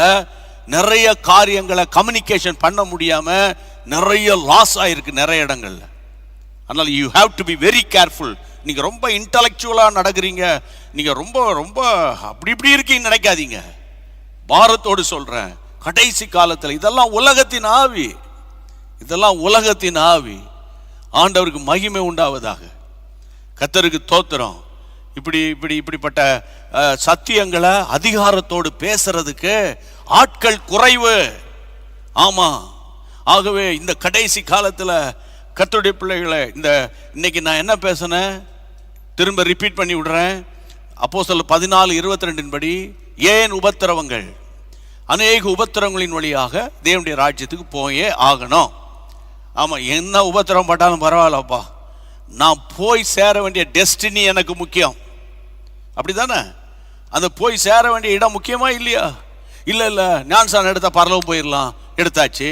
நிறைய காரியங்களை கம்யூனிகேஷன் பண்ண முடியாமல் நிறைய லாஸ் ஆகிருக்கு நிறைய இடங்கள்ல. அதனால் you have to be very careful. நீங்கள் ரொம்ப இன்டலெக்சுவலாக நடக்கிறீங்க, நீங்கள் ரொம்ப அப்படி இப்படி இருக்கீங்கன்னு நினைக்காதீங்க. பாரத்தோடு சொல்கிறேன், கடைசி காலத்தில் இதெல்லாம் உலகத்தின் ஆவி. ஆண்டவருக்கு மகிமை உண்டாவதாக. கர்த்தருக்கு தோத்திரம். இப்படிப்பட்ட சத்தியங்களை அதிகாரத்தோடு பேசுறதுக்கு ஆட்கள் குறைவு. ஆமா, ஆகவே இந்த கடைசி காலத்தில் கர்த்தருடைய பிள்ளைகளை, இன்னைக்கு நான் என்ன பேசினேன் திரும்ப ரிப்பீட் பண்ணி விடுறேன். அப்போஸ்தலர் 14:22 படி, ஏன் உபத்திரவங்கள்? அநேக உபத்திரவங்களின் வழியாக தேவனுடைய ராஜ்யத்துக்கு போயே ஆகணும். ஆமாம், என்ன உபத்திரவம் பட்டாலும் பரவாயில்லப்பா, நான் போய் சேர வேண்டிய டெஸ்டினி எனக்கு முக்கியம். அப்படி தானே? அந்த போய் சேர வேண்டிய இடம் முக்கியமா இல்லையா? இல்லை ஞானஸ்நானம் எடுத்தால் பரலோகம் போயிடலாம், எடுத்தாச்சு.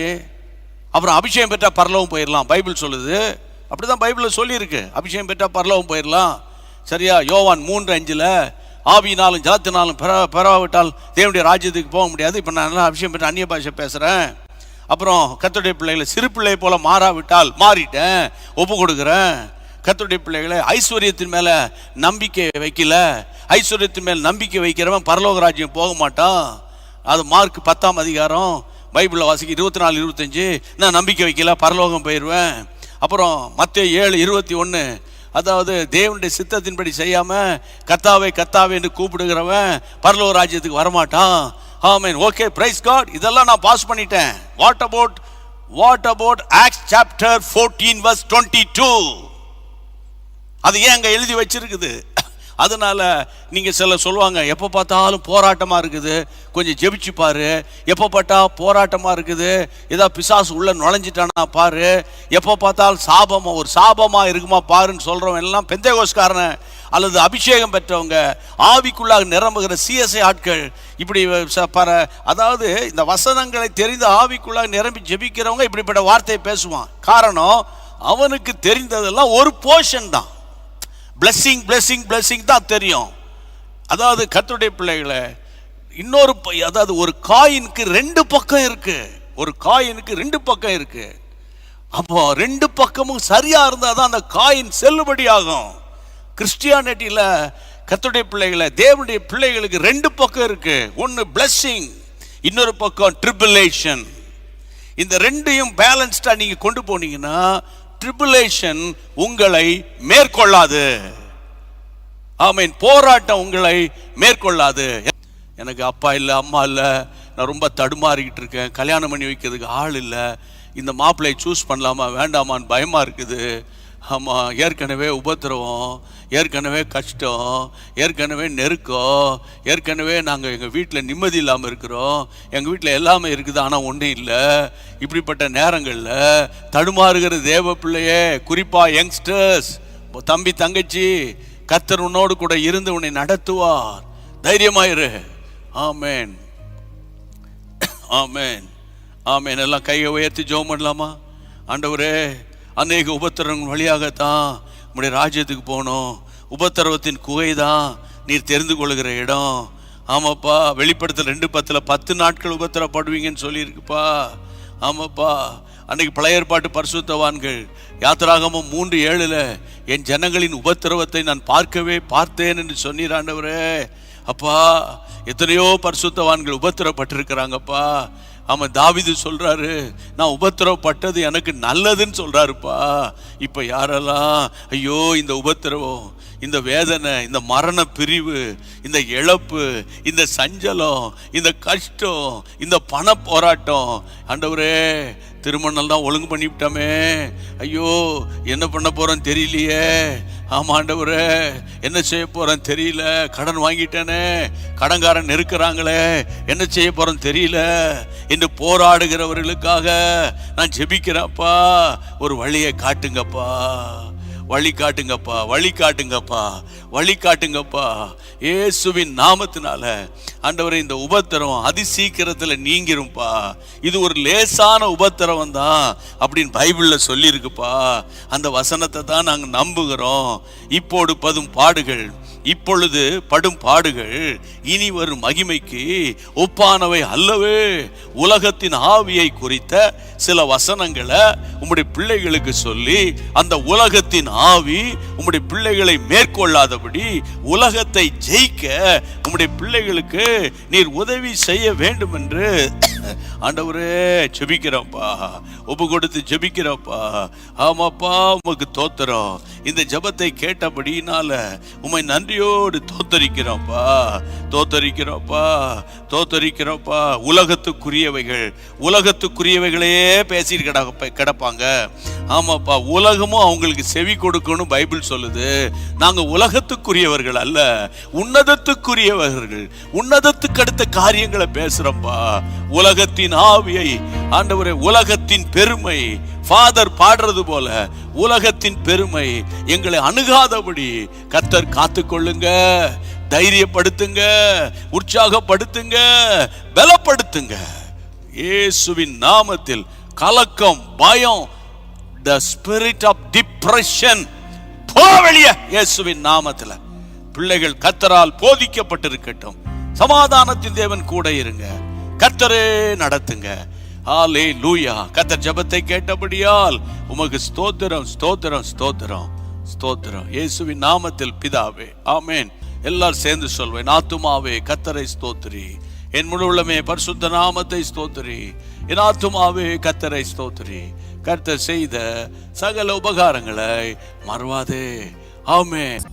அப்புறம் அபிஷேகம் பெற்றால் பரலோகம் போயிடலாம், பைபிள் சொல்லுது. அப்படி தான் பைபிளில் சொல்லியிருக்கு, அபிஷேகம் பெற்றால் பரலோகம் போயிடலாம். சரியா? யோவான் 3:5 ஆவியினாலும் ஜலத்தினாலும் பெறாவிட்டால் தேவனுடைய ராஜ்யத்துக்கு போக முடியாது. இப்போ நான் நல்லா அபிஷேகம் பெற்ற அந்நிய பாஷை பேசுகிறேன். அப்புறம் கர்த்தருடைய பிள்ளைகளை சிறு பிள்ளை போல மாறிட்டேன், ஒப்பு கொடுக்குறேன். கர்த்தருடைய பிள்ளைகளை ஐஸ்வர்யத்தின் மேலே நம்பிக்கை வைக்கல. ஐஸ்வர்யத்தின் மேல் நம்பிக்கை வைக்கிறவன் பரலோக ராஜ்யம் போக மாட்டான். அது மார்க் 10ஆம் அதிகாரம் பைபிளில் வாசிக்க 24-25. நான் நம்பிக்கை வைக்கல, பரலோகம் போயிடுவேன். அப்புறம் மத்தேயு 7:21, அதாவது தேவனுடைய சித்தத்தின்படி செய்யாமல் கர்த்தாவே என்று கூப்பிடுகிறவன் பரலோக ராஜ்யத்துக்கு வரமாட்டான். ஆமென். Okay, praise God. இதெல்லாம் நான் பாஸ் பண்ணிட்டேன். What about Acts chapter 14:22? அது ஏன் அங்கே எழுதி வச்சிருக்குது? அதனால நீங்கள் சில சொல்லுவாங்க, எப்போ பார்த்தாலும் போராட்டமாக இருக்குது, கொஞ்சம் ஜெபிச்சு பாரு. எப்போ பார்த்தா போராட்டமாக இருக்குது, ஏதாவது பிசாசு உள்ள நுழைஞ்சிட்டானா பாரு. எப்போ பார்த்தாலும் ஒரு சாபமாக இருக்குமா பாருன்னு சொல்கிறவன் எல்லாம் பெந்தேகோஸ்காரன அல்லது அபிஷேகம் பெற்றவங்க, ஆவிக்குள்ளாக நிரம்புகிற சிஎஸ்ஐ ஆட்கள். இப்படி அதாவது இந்த வசனங்களை தெரிந்து ஆவிக்குள்ளாக நிரம்பி ஜெபிக்கிறவங்க இப்படிப்பட்ட வார்த்தையை பேசுவான். காரணம், அவனுக்கு தெரிந்ததெல்லாம் ஒரு போர்ஷன் தான். பிளெஸிங் தான் தெரியும். அதாவது கர்த்தருடைய பிள்ளைகளை, அதாவது ஒரு காயினுக்கு 2 பக்கம் இருக்கு. அப்போ 2 பக்கமும் சரியா இருந்தா தான் அந்த காயின் செல்லுபடி ஆகும். கிறிஸ்டியானிட்டியில கர்த்தருடைய பிள்ளைகளை, தேவனுடைய பிள்ளைகளுக்கு 2 பக்கம் இருக்கு. ஒன்னு பிளெஸிங், இன்னொரு பக்கம் ட்ரிபுலேஷன். இந்த 2யும் பேலன்ஸ்டா நீங்க கொண்டு போனீங்கன்னா ட்ரிபுலேஷன் உங்களை மேற்கொள்ளாது. ஆமென். போராட்டம் உங்களை மேற்கொள்ளாது. எனக்கு அப்பா இல்லை, அம்மா இல்லை, நான் ரொம்ப தடுமாறிக்கிட்டு இருக்கேன், கல்யாணம் பண்ணி வைக்கிறதுக்கு ஆள் இல்லை, இந்த மாப்பிள்ளையை சூஸ் பண்ணலாமா வேண்டாமான்னு பயமாக இருக்குது. ஆமாம், ஏற்கனவே உபத்திரவம், ஏற்கனவே கஷ்டம், ஏற்கனவே நெருக்கம், ஏற்கனவே நாங்கள் எங்கள் வீட்டில் நிம்மதி இல்லாமல் இருக்கிறோம், எங்கள் வீட்டில் எல்லாமே இருக்குது ஆனால் ஒன்றும் இல்லை. இப்படிப்பட்ட நேரங்களில் தடுமாறுகிற தேவ பிள்ளையே, குறிப்பாக யங்ஸ்டர்ஸ், தம்பி தங்கச்சி, கர்த்தர் உன்னோடு கூட இருந்து உன்னை நடத்துவார், தைரியமாயிரு. ஆமேன், ஆமேன், ஆமேன். எல்லாம் கையை உயர்த்தி ஜெபம் பண்ணலாமா? ஆண்டவரே, அநேக உபத்திரவங்கள் வழியாகத்தான் உம்முடைய ராஜ்யத்துக்கு போகணும். உபத்திரவத்தின் குகை தான் நீர் தெரிந்து கொள்கிற இடம். ஆமாப்பா, வெளிப்படுத்தல் 2:10 10 நாட்கள் உபத்திரப்படுவீங்கன்னு சொல்லியிருக்குப்பா. ஆமாப்பா, அன்னைக்கு பழைய ஏற்பாட்டு பரிசுத்தவான்கள் யாத்திராகமம் 3:7 என் ஜனங்களின் உபத்திரவத்தை நான் பார்த்தேன் என்று சொன்னீர் ஆண்டவரே. அப்பா, எத்தனையோ பரிசுத்தவான்கள் உபத்திரப்பட்டிருக்கிறாங்கப்பா. ஆமாம், தாவீது சொல்றாரு, நான் உபத்திரவப்பட்டது எனக்கு நல்லதுன்னு சொல்றாருப்பா. இப்போ யாரெல்லாம் ஐயோ இந்த உபத்திரவம், இந்த வேதனை, இந்த மரண பிரிவு, இந்த இழப்பு, இந்த சஞ்சலம், இந்த கஷ்டம், இந்த பண போராட்டம், ஆண்டவரே திருமணம் தான் ஒழுங்கு பண்ணிவிட்டோமே, ஐயோ என்ன பண்ண போறோன்னு தெரியலையே, ஆமா ஆண்டவரே என்ன செய்ய போறேன்னு தெரியல, கடன் வாங்கிட்டேனே, கடன்காரன் நெருக்கிறாங்களே, என்ன செய்ய போறேன்னு தெரியல என்று போராடுகிறவர்களுக்காக நான் ஜெபிக்கிறேன்ப்பா. ஒரு வழியை காட்டுங்கப்பா, வழி காட்டுங்கப்பா, வழி காட்டுங்கப்பா, வழி காட்டுங்கப்பா. இயேசுவின் நாமத்தினால ஆண்டவரே, இந்த உபத்திரவம் அதிசீக்கிரத்தில் நீங்கிரும்பா. இது ஒரு லேசான உபத்திரவம் தான் அப்படின்னு பைபிளில் சொல்லியிருக்குப்பா. அந்த வசனத்தை தான் நாங்கள் நம்புகிறோம். இப்போது படும் பாடுகள், இப்பொழுது படும் பாடுகள் இனி வரும் மகிமைக்கு ஒப்பானவை அல்லவே. உலகத்தின் ஆவியை குறித்த சில வசனங்களை உம்முடைய பிள்ளைகளுக்கு சொல்லி, அந்த உலகத்தின் ஆவி உம்முடைய பிள்ளைகளை மேற்கொள்ளாதபடி உலகத்தை ஜெயிக்க உம்முடைய பிள்ளைகளுக்கு நீர் உதவி செய்ய வேண்டும் என்று ஆண்டவரே ஜெபிக்கிறோம்ப்பா, ஒப்பு கொடுத்து ஜெபிக்கிறோம்ப்பா. ஆமாப்பா, உமக்கு தோத்திரம். இந்த ஜெபத்தை கேட்டபடினால உம்மை நன்றியோடு தோத்தரிக்கிறோம்ப்பா, தோத்தரிக்கிறோம்ப்பா, தோத்தரிக்கிறோம்ப்பா. உலகத்துக்குரியவைகள், உலகத்துக்குரியவைகளே பேசிட்டு கிடப்பாங்க. ஆமாப்பா, உலகமும் அவங்களுக்கு செவி கொடுக்கணும் பைபிள் சொல்லுது. நாங்க உலகத்துக்குரியவர்கள் அல்ல, உன்னதத்துக்குரியவர்கள். உன்னதத்துக்கு அடுத்த காரியங்களை பேசுறோம்ப்பா. உலகத்தின் ஆவியை ஆண்டவரே, உலகத்தின் பெருமை, ஃபாதர் பாடுறது போல உலகத்தின் பெருமை எங்களை அணுகாதபடி கர்த்தர் காத்துக்கொள்ளுங்க, தைரியப்படுத்துங்க, உற்சாகப்படுத்துங்க, பலப்படுத்துங்க. இயேசுவின் நாமத்தில் கலக்கம், பயம், the spirit of depression போவெளிய இயேசுவின் நாமத்தில். பிள்ளைகள் கர்த்தரால் போதிக்கப்பட்டிருக்கட்டும். சமாதானத்தின் தேவன் கூட இருங்க, கர்த்தரே நடத்துங்க. ஹல்லேலூயா. கர்த்தர் ஜெபத்தை கேட்டபடியால் உமக்கு ஸ்தோத்திரம், ஸ்தோத்திரம், ஸ்தோத்திரம், ஸ்தோத்திரம். இயேசுவின் நாமத்தில் பிதாவே, ஆமென். எல்லாரும் சேர்ந்து சொல்வேன், ஆத்துமாவே கர்த்தரை ஸ்தோத்திரி, என் முழு உள்ளமே பரிசுத்த நாமத்தை ஸ்தோத்திரி, என் ஆத்துமாவே கர்த்தரை ஸ்தோத்திரி, கர்த்தர் செய்த சகல உபகாரங்களை மறவாதே. ஆமென்.